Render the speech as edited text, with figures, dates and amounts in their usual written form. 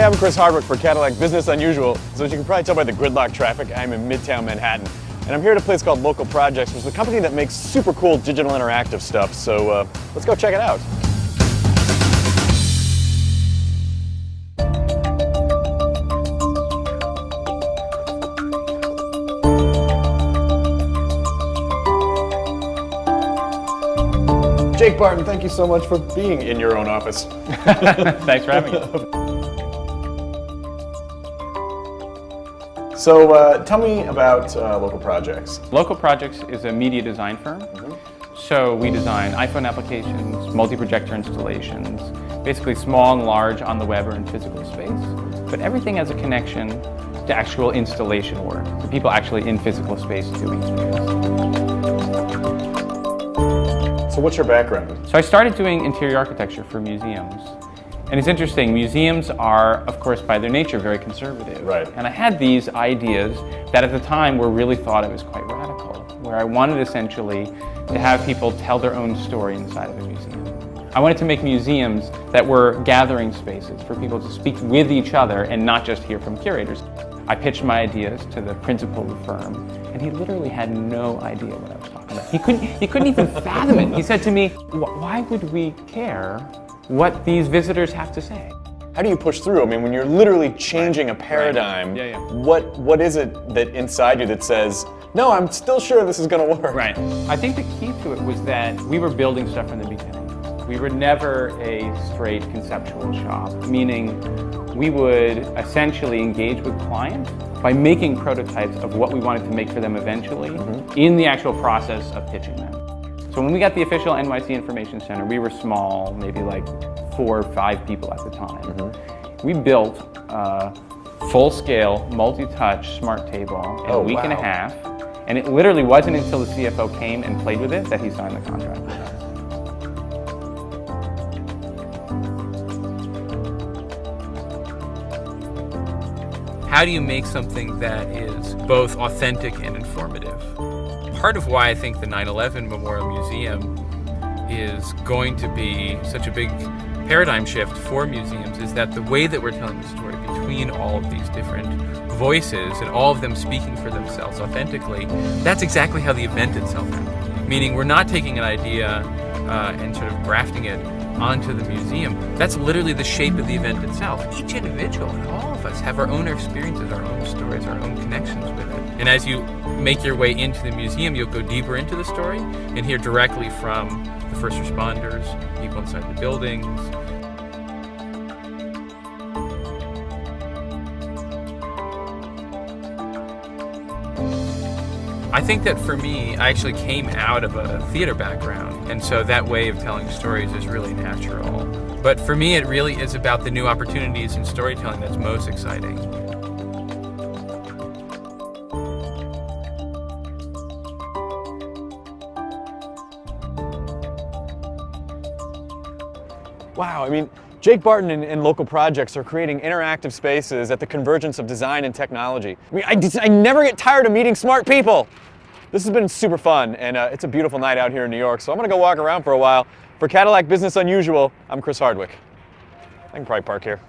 I'm Chris Hardwick for Cadillac Business Unusual. So as you can probably tell by the gridlock traffic, I'm in Midtown Manhattan. And I'm here at a place called Local Projects, which is a company that makes super cool digital interactive stuff. So let's go check it out. Jake Barton, thank you so much for being in your own office. Thanks for having me. So tell me about Local Projects. Local Projects is a media design firm. So we design iPhone applications, multi-projector installations, basically small and large on the web or in physical space. But everything has a connection to actual installation work, to people actually in physical space doing space. So what's your background? So I started doing interior architecture for museums. And it's interesting, museums are, of course, by their nature, very conservative. Right. And I had these ideas that at the time were really thought of as quite radical, where I wanted essentially to have people tell their own story inside of a museum. I wanted to make museums that were gathering spaces for people to speak with each other and not just hear from curators. I pitched my ideas to the principal of the firm, and he literally had no idea what I was talking about. He couldn't even fathom it. He said to me, "Why would we care what these visitors have to say?" How do you push through? I mean, when you're literally changing a paradigm, Right. Yeah. What is it that inside you that says, no, I'm still sure this is going to work? Right. I think the key to it was that we were building stuff from the beginning. We were never a straight conceptual shop, meaning we would essentially engage with clients by making prototypes of what we wanted to make for them eventually in the actual process of pitching them. So when we got the official NYC Information Center, we were small, maybe like 4 or 5 people at the time. We built a full-scale, multi-touch smart table in a week and a half, and it literally wasn't until the CFO came and played with it that he signed the contract with us. How do you make something that is both authentic and informative? Part of why I think the 9/11 Memorial Museum is going to be such a big paradigm shift for museums is that the way that we're telling the story between all of these different voices and all of them speaking for themselves authentically, that's exactly how the event itself happened. Meaning we're not taking an idea and sort of grafting it onto the museum. That's literally the shape of the event itself. Each individual and all of us have our own experiences, our own stories, our own connections with it. And as you make your way into the museum, you'll go deeper into the story and hear directly from the first responders, people inside the buildings. I think that for me, I actually came out of a theater background, and so that way of telling stories is really natural. But for me, it really is about the new opportunities in storytelling that's most exciting. Wow, I mean, Jake Barton and Local Projects are creating interactive spaces at the convergence of design and technology. I mean, I never get tired of meeting smart people. This has been super fun, and it's a beautiful night out here in New York, so I'm gonna go walk around for a while. For Cadillac Business Unusual, I'm Chris Hardwick. I can probably park here.